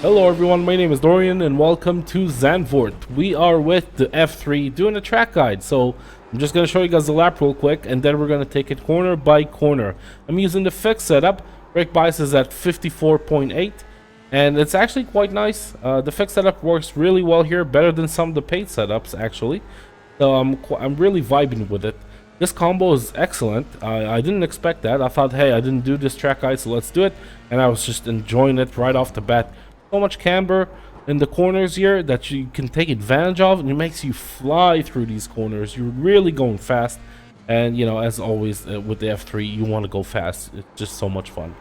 Hello everyone, my name is Dorian and welcome to Zandvoort. We are with the F3 doing a track guide. So I'm just going to show you guys the lap real quick and then we're going to take it corner by corner. I'm using the fixed setup. Brake bias is at 54.8 and it's actually quite nice. The fixed setup works really well here, better than some of the paid setups actually. So I'm really vibing with it. This combo is excellent. I didn't expect that. I thought, hey, I didn't do this track guide, so let's do it. And I was just enjoying it right off the bat. So much camber in the corners here that you can take advantage of, and it makes you fly through these corners. You're really going fast, and you know, as always with the F3, you want to go fast. It's just so much fun.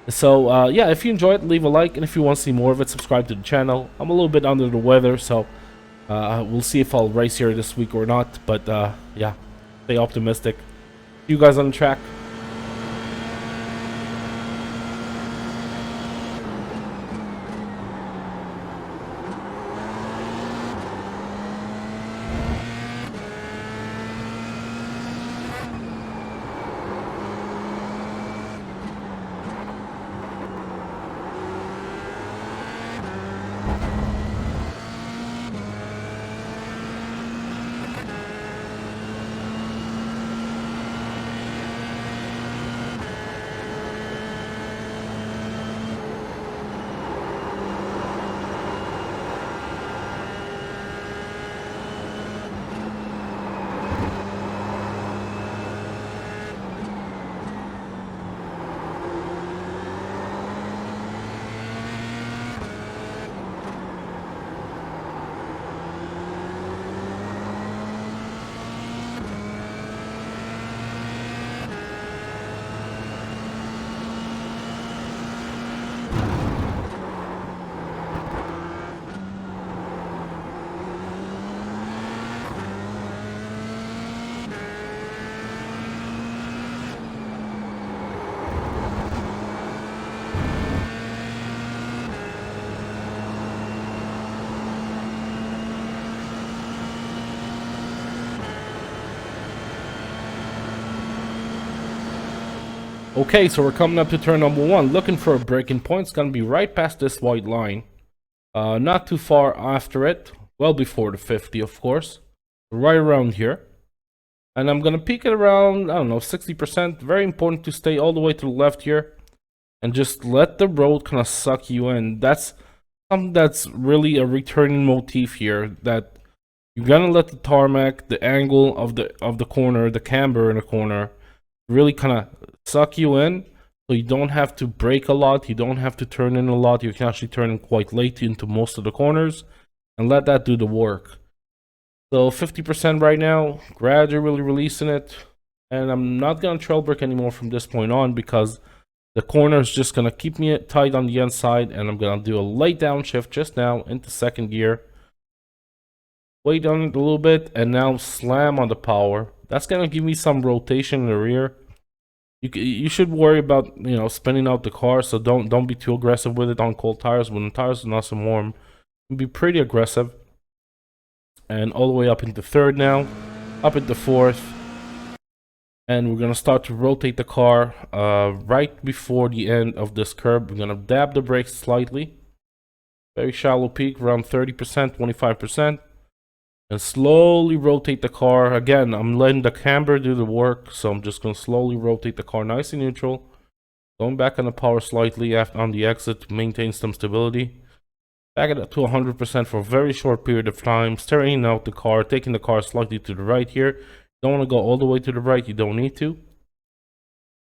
So yeah, if you enjoy it, leave a like, and if you want to see more of it, subscribe to the channel. I'm a little bit under the weather, so we'll see if I'll race here this week or not, but yeah, stay optimistic. See you guys on the track. Okay, so we're coming up to turn number one, looking for a braking point. It's going to be right past this white line. Not too far after it, well before the 50, of course. Right around here. And I'm going to peak it around, I don't know, 60%. Very important to stay all the way to the left here. And just let the road kind of suck you in. That's something that's really a returning motif here. That you're going to let the tarmac, the angle of the corner, the camber in the corner, really kind of suck you in, so you don't have to brake a lot, you don't have to turn in a lot, you can actually turn in quite late into most of the corners and let that do the work. So 50% right now, gradually releasing it, and I'm not going to trail brake anymore from this point on because the corner is just going to keep me tight on the inside, and I'm going to do a light downshift just now into second gear, wait on it a little bit, and now slam on the power. That's going to give me some rotation in the rear. You should worry about, you know, spinning out the car, so don't be too aggressive with it on cold tires. When the tires are nice and warm, you can be pretty aggressive. And all the way up into third now, up into fourth, and we're gonna start to rotate the car right before the end of this curb. We're gonna dab the brakes slightly, very shallow peak, around 30%, 25%. And slowly rotate the car. Again, I'm letting the camber do the work, so I'm just going to slowly rotate the car nice and neutral. Going back on the power slightly after on the exit to maintain some stability. Back it up to 100% for a very short period of time. Steering out the car, taking the car slightly to the right here. Don't want to go all the way to the right, you don't need to.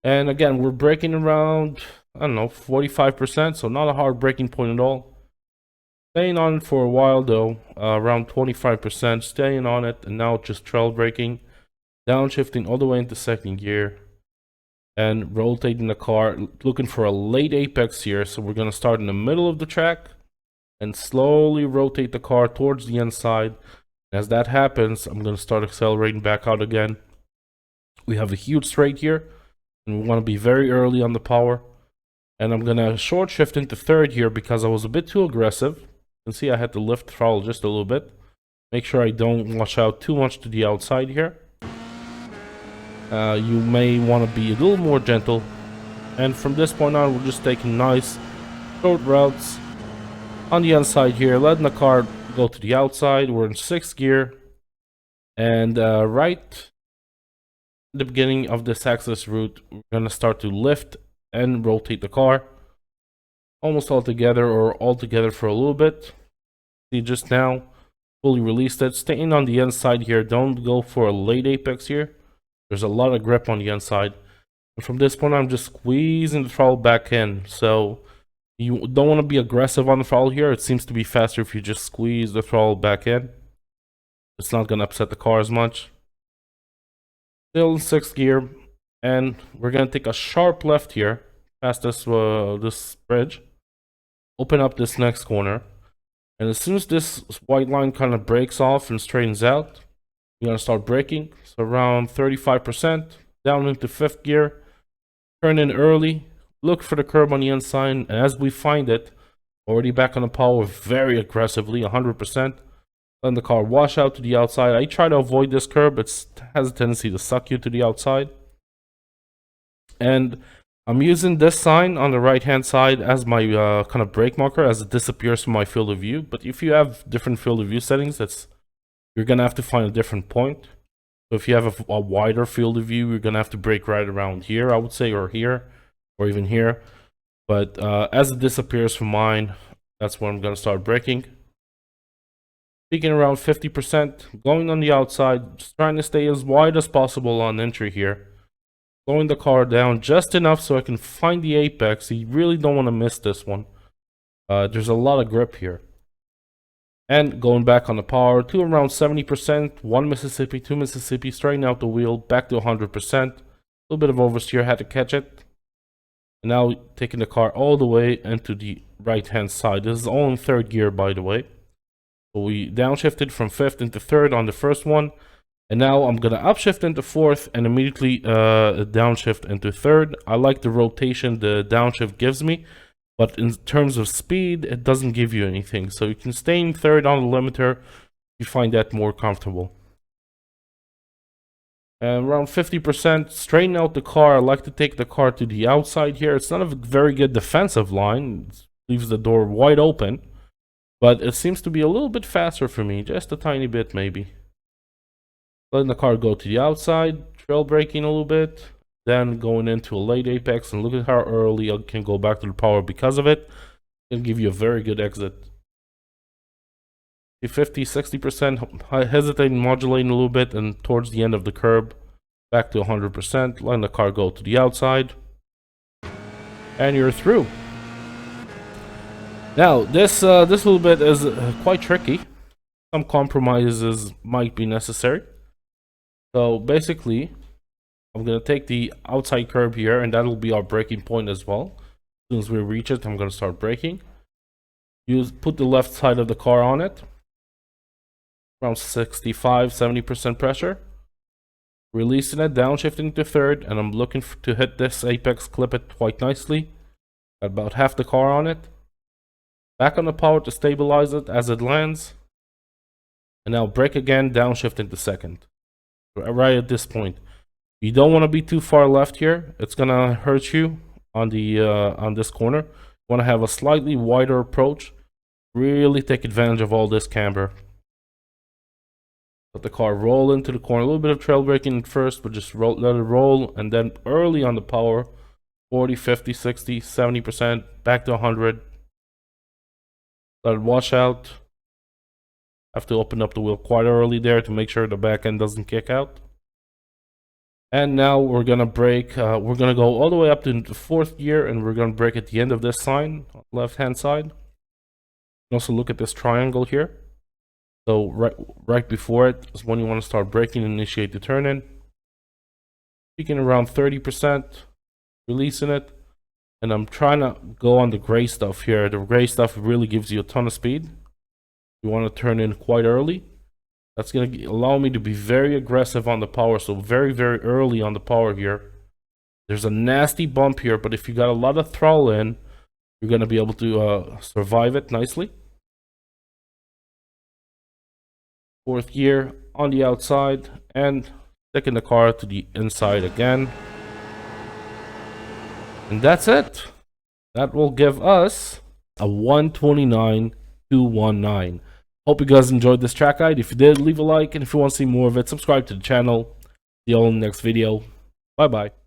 And again, we're braking around, I don't know, 45%, so not a hard braking point at all. Staying on it for a while though, around 25%, staying on it, and now just trail braking, downshifting all the way into second gear, and rotating the car, looking for a late apex here. So we're going to start in the middle of the track, and slowly rotate the car towards the inside. As that happens, I'm going to start accelerating back out again. We have a huge straight here, and we want to be very early on the power. And I'm going to short shift into third here because I was a bit too aggressive. You can see I had to lift the throttle just a little bit. Make sure I don't wash out too much to the outside here. You may want to be a little more gentle. And from this point on, we're just taking nice short routes. On the inside here, letting the car go to the outside. We're in 6th gear. And right at the beginning of this access route, we're going to start to lift and rotate the car. Almost all together or all together for a little bit. See, just now, fully released it. Staying on the inside here. Don't go for a late apex here. There's a lot of grip on the inside. And from this point, I'm just squeezing the throttle back in. So you don't want to be aggressive on the throttle here. It seems to be faster if you just squeeze the throttle back in. It's not going to upset the car as much. Still in 6th gear. And we're going to take a sharp left here. Past this bridge. Open up this next corner. And as soon as this white line kind of breaks off and straightens out, you're going to start braking. So around 35%. Down into 5th gear. Turn in early. Look for the curb on the inside. And as we find it, already back on the power very aggressively, 100%. Letting the car wash out to the outside. I try to avoid this curb. It has a tendency to suck you to the outside. And I'm using this sign on the right hand side as my kind of brake marker as it disappears from my field of view. But if you have different field of view settings, you're going to have to find a different point. So if you have a wider field of view, you're going to have to brake right around here, I would say, or here, or even here. But as it disappears from mine, that's where I'm going to start braking. Peaking around 50%, going on the outside, just trying to stay as wide as possible on entry here. Slowing the car down just enough so I can find the apex. You really don't want to miss this one. There's a lot of grip here. And going back on the power to around 70%. 1 Mississippi, 2 Mississippi. Straighten out the wheel. Back to 100%. A little bit of oversteer. Had to catch it. And now taking the car all the way into the right hand side. This is all in 3rd gear, by the way. So we downshifted from 5th into 3rd on the first one. And now I'm going to upshift into 4th and immediately downshift into 3rd. I like the rotation the downshift gives me. But in terms of speed, it doesn't give you anything. So you can stay in 3rd on the limiter if you find that more comfortable. And around 50%, straighten out the car. I like to take the car to the outside here. It's not a very good defensive line. It leaves the door wide open. But it seems to be a little bit faster for me. Just a tiny bit, maybe. Letting the car go to the outside, trail braking a little bit, then going into a late apex, and look at how early I can go back to the power because of it. It'll give you a very good exit. 50, 60%, hesitating, modulating a little bit, and towards the end of the curb, back to 100%, letting the car go to the outside, and you're through. Now, this little bit is quite tricky. Some compromises might be necessary. So basically, I'm going to take the outside curb here, and that'll be our braking point as well. As soon as we reach it, I'm going to start braking. Put the left side of the car on it. Around 65-70% pressure. Releasing it, downshifting to 3rd, and I'm looking to hit this apex, clip it quite nicely. Got about half the car on it. Back on the power to stabilize it as it lands. And now brake again, downshift into 2nd. Right at this point. You don't want to be too far left here. It's gonna hurt you on the on this corner. You want to have a slightly wider approach. Really take advantage of all this camber. Let the car roll into the corner. A little bit of trail braking at first, but just let it roll. And then early on the power, 40, 50, 60, 70%, back to 100. Let it wash out. Have to open up the wheel quite early there to make sure the back end doesn't kick out. And now we're gonna brake. We're gonna go all the way up to the 4th gear, and we're gonna brake at the end of this sign, left hand side. You can also look at this triangle here. So right before it is when you want to start braking and initiate the turn in. Peaking around 30%, releasing it, and I'm trying to go on the gray stuff here. The gray stuff really gives you a ton of speed. You want to turn in quite early. That's going to allow me to be very aggressive on the power. So very, very early on the power here. There's a nasty bump here, but if you got a lot of throttle in, you're going to be able to survive it nicely. 4th gear on the outside and taking the car to the inside again. And that's it. That will give us a 129.219. Hope you guys enjoyed this track guide. If you did, leave a like, and if you want to see more of it, subscribe to the channel. See you all in the next video. Bye bye.